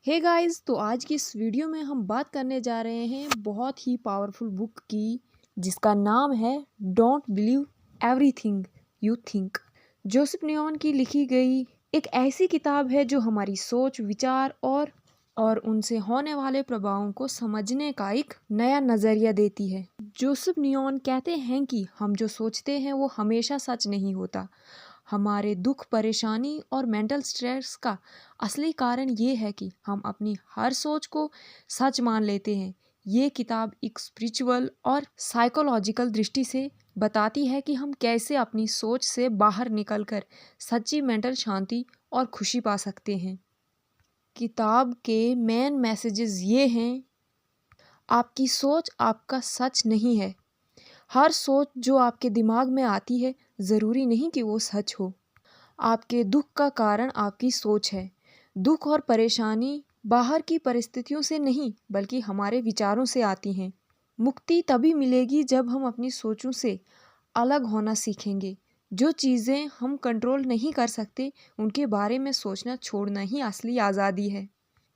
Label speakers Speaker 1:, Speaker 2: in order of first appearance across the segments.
Speaker 1: Hey guys, तो आज की इस वीडियो में हम बात करने जा रहे हैं बहुत ही पावरफुल बुक की, जिसका नाम है don't believe everything you think. Joseph neon की लिखी गई एक ऐसी किताब है जो हमारी सोच, विचार और उनसे होने वाले प्रभावों को समझने का एक नया नज़रिया देती है। जोसेफ नियॉन कहते हैं कि हम जो सोचते हैं वो हमेशा सच नहीं होता। हमारे दुख, परेशानी और मेंटल स्ट्रेस का असली कारण ये है कि हम अपनी हर सोच को सच मान लेते हैं। ये किताब एक स्पिरिचुअल और साइकोलॉजिकल दृष्टि से बताती है कि हम कैसे अपनी सोच से बाहर निकलकर सच्ची मेंटल शांति और खुशी पा सकते हैं। किताब के मेन मैसेजेस ये हैं: आपकी सोच आपका सच नहीं है। हर सोच जो आपके दिमाग में आती है ज़रूरी नहीं कि वो सच हो। आपके दुख का कारण आपकी सोच है। दुख और परेशानी बाहर की परिस्थितियों से नहीं बल्कि हमारे विचारों से आती हैं। मुक्ति तभी मिलेगी जब हम अपनी सोचों से अलग होना सीखेंगे। जो चीज़ें हम कंट्रोल नहीं कर सकते उनके बारे में सोचना छोड़ना ही असली आज़ादी है।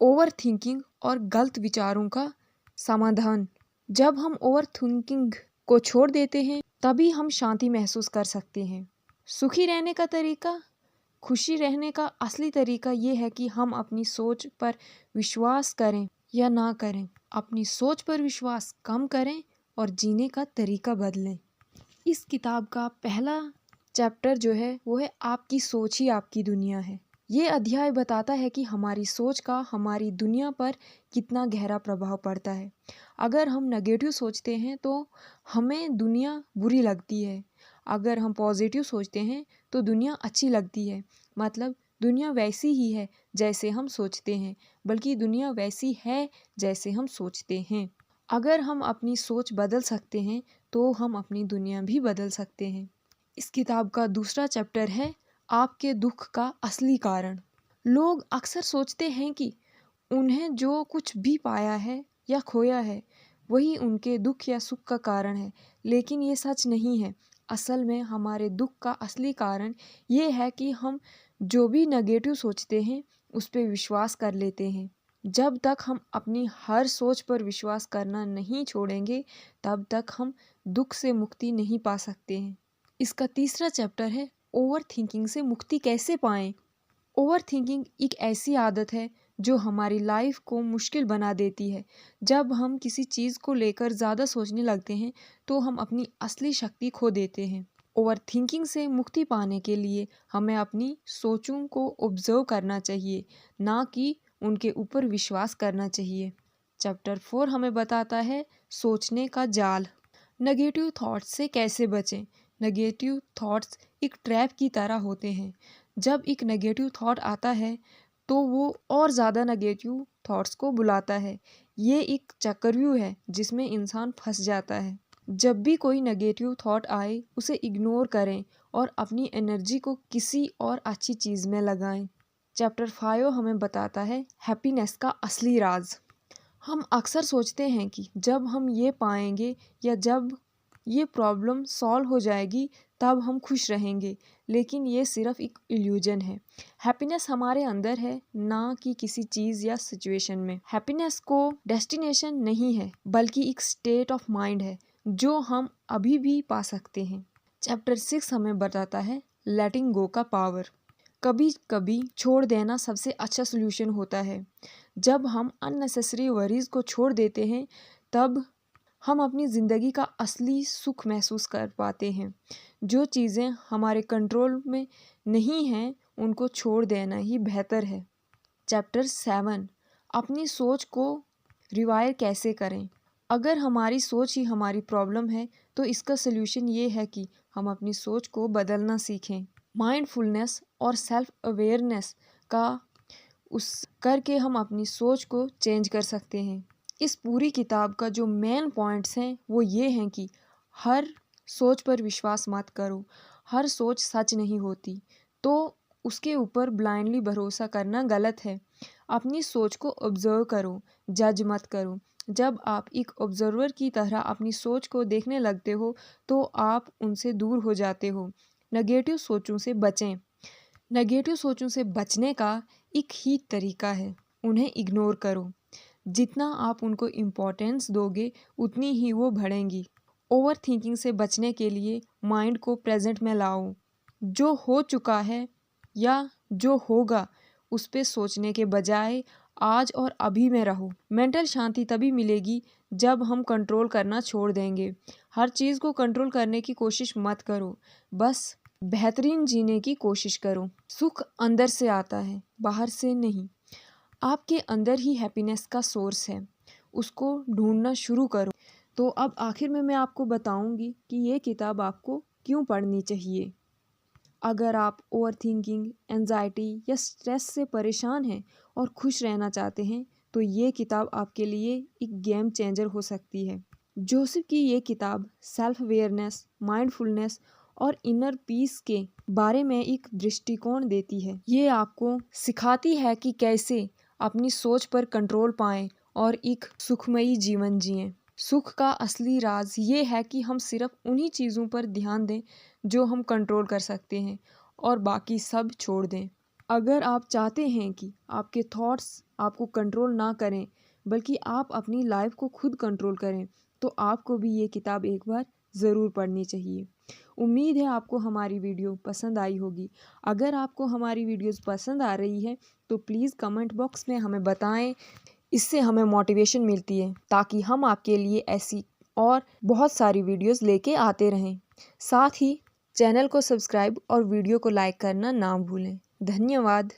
Speaker 1: ओवर थिंकिंग और गलत विचारों का समाधान। जब हम ओवर थिंकिंग को छोड़ देते हैं तभी हम शांति महसूस कर सकते हैं। सुखी रहने का तरीका। खुशी रहने का असली तरीका ये है कि हम अपनी सोच पर विश्वास करें या ना करें। अपनी सोच पर विश्वास कम करें और जीने का तरीका बदलें। इस किताब का पहला चैप्टर जो है वो है आपकी सोच ही आपकी दुनिया है। ये अध्याय बताता है कि हमारी सोच का हमारी दुनिया पर कितना गहरा प्रभाव पड़ता है। अगर हम नेगेटिव सोचते हैं तो हमें दुनिया बुरी लगती है। अगर हम पॉजिटिव सोचते हैं तो दुनिया अच्छी लगती है। मतलब दुनिया वैसी ही है जैसे हम सोचते हैं, बल्कि दुनिया वैसी है जैसे हम सोचते हैं। अगर हम अपनी सोच बदल सकते हैं तो हम अपनी दुनिया भी बदल सकते हैं। इस किताब का दूसरा चैप्टर है आपके दुख का असली कारण। लोग अक्सर सोचते हैं कि उन्हें जो कुछ भी पाया है या खोया है वही उनके दुख या सुख का कारण है, लेकिन ये सच नहीं है। असल में हमारे दुख का असली कारण ये है कि हम जो भी नेगेटिव सोचते हैं उस पर विश्वास कर लेते हैं। जब तक हम अपनी हर सोच पर विश्वास करना नहीं छोड़ेंगे तब तक हम दुख से मुक्ति नहीं पा सकते हैं। इसका तीसरा चैप्टर है ओवर थिंकिंग से मुक्ति कैसे पाएं। ओवर थिंकिंग एक ऐसी आदत है जो हमारी लाइफ को मुश्किल बना देती है। जब हम किसी चीज़ को लेकर ज़्यादा सोचने लगते हैं तो हम अपनी असली शक्ति खो देते हैं। ओवर थिंकिंग से मुक्ति पाने के लिए हमें अपनी सोचों को ऑब्जर्व करना चाहिए, ना कि उनके ऊपर विश्वास करना चाहिए। चैप्टर 4 हमें बताता है सोचने का जाल। नेगेटिव थॉट्स से कैसे बचें। नेगेटिव थॉट्स एक ट्रैप की तरह होते हैं। जब एक नेगेटिव थॉट आता है तो वो और ज़्यादा नेगेटिव थॉट्स को बुलाता है। ये एक चक्रव्यूह है जिसमें इंसान फंस जाता है। जब भी कोई नेगेटिव थॉट आए उसे इग्नोर करें और अपनी एनर्जी को किसी और अच्छी चीज़ में लगाएं। चैप्टर 5 हमें बताता है हैप्पीनेस का असली राज। हम अक्सर सोचते हैं कि जब हम ये पाएंगे या जब ये प्रॉब्लम सॉल्व हो जाएगी तब हम खुश रहेंगे, लेकिन ये सिर्फ एक इल्यूजन है। हैप्पीनेस हमारे अंदर है, ना कि किसी चीज़ या सिचुएशन में। हैप्पीनेस को डेस्टिनेशन नहीं है बल्कि एक स्टेट ऑफ माइंड है जो हम अभी भी पा सकते हैं। चैप्टर 6 हमें बताता है लेटिंग गो का पावर। कभी कभी छोड़ देना सबसे अच्छा सोल्यूशन होता है। जब हम अननेसेसरी वरीज़ को छोड़ देते हैं तब हम अपनी ज़िंदगी का असली सुख महसूस कर पाते हैं। जो चीज़ें हमारे कंट्रोल में नहीं हैं उनको छोड़ देना ही बेहतर है। चैप्टर 7 अपनी सोच को रिवायर कैसे करें। अगर हमारी सोच ही हमारी प्रॉब्लम है तो इसका सल्यूशन ये है कि हम अपनी सोच को बदलना सीखें। माइंडफुलनेस और सेल्फ अवेयरनेस का उस करके हम अपनी सोच को चेंज कर सकते हैं। इस पूरी किताब का जो मेन पॉइंट्स हैं वो ये हैं कि हर सोच पर विश्वास मत करो। हर सोच सच नहीं होती, तो उसके ऊपर ब्लाइंडली भरोसा करना गलत है। अपनी सोच को ऑब्जर्व करो, जज मत करो। जब आप एक ऑब्जर्वर की तरह अपनी सोच को देखने लगते हो तो आप उनसे दूर हो जाते हो। नेगेटिव सोचों से बचें। नेगेटिव सोचों से बचने का एक ही तरीका है, उन्हें इग्नोर करो। जितना आप उनको इम्पोर्टेंस दोगे उतनी ही वो बढ़ेंगी। ओवर थिंकिंग से बचने के लिए माइंड को प्रेजेंट में लाओ। जो हो चुका है या जो होगा उस पे सोचने के बजाय आज और अभी में रहो। मेंटल शांति तभी मिलेगी जब हम कंट्रोल करना छोड़ देंगे। हर चीज़ को कंट्रोल करने की कोशिश मत करो, बस बेहतरीन जीने की कोशिश करो। सुख अंदर से आता है, बाहर से नहीं। आपके अंदर ही हैप्पीनेस का सोर्स है, उसको ढूंढना शुरू करो। तो अब आखिर में मैं आपको बताऊंगी कि ये किताब आपको क्यों पढ़नी चाहिए। अगर आप ओवर थिंकिंग, एंजाइटी या स्ट्रेस से परेशान हैं और खुश रहना चाहते हैं तो ये किताब आपके लिए एक गेम चेंजर हो सकती है। जोसेफ की ये किताब सेल्फ अवेयरनेस, माइंडफुलनेस और इनर पीस के बारे में एक दृष्टिकोण देती है। ये आपको सिखाती है कि कैसे अपनी सोच पर कंट्रोल पाएं और एक सुखमयी जीवन जिएं। सुख का असली राज ये है कि हम सिर्फ उन्हीं चीज़ों पर ध्यान दें जो हम कंट्रोल कर सकते हैं और बाकी सब छोड़ दें। अगर आप चाहते हैं कि आपके थॉट्स आपको कंट्रोल ना करें बल्कि आप अपनी लाइफ को खुद कंट्रोल करें तो आपको भी ये किताब एक बार ज़रूर पढ़नी चाहिए। उम्मीद है आपको हमारी वीडियो पसंद आई होगी। अगर आपको हमारी वीडियोस पसंद आ रही है तो प्लीज़ कमेंट बॉक्स में हमें बताएं। इससे हमें मोटिवेशन मिलती है ताकि हम आपके लिए ऐसी और बहुत सारी वीडियोस लेके आते रहें। साथ ही चैनल को सब्सक्राइब और वीडियो को लाइक करना ना भूलें। धन्यवाद।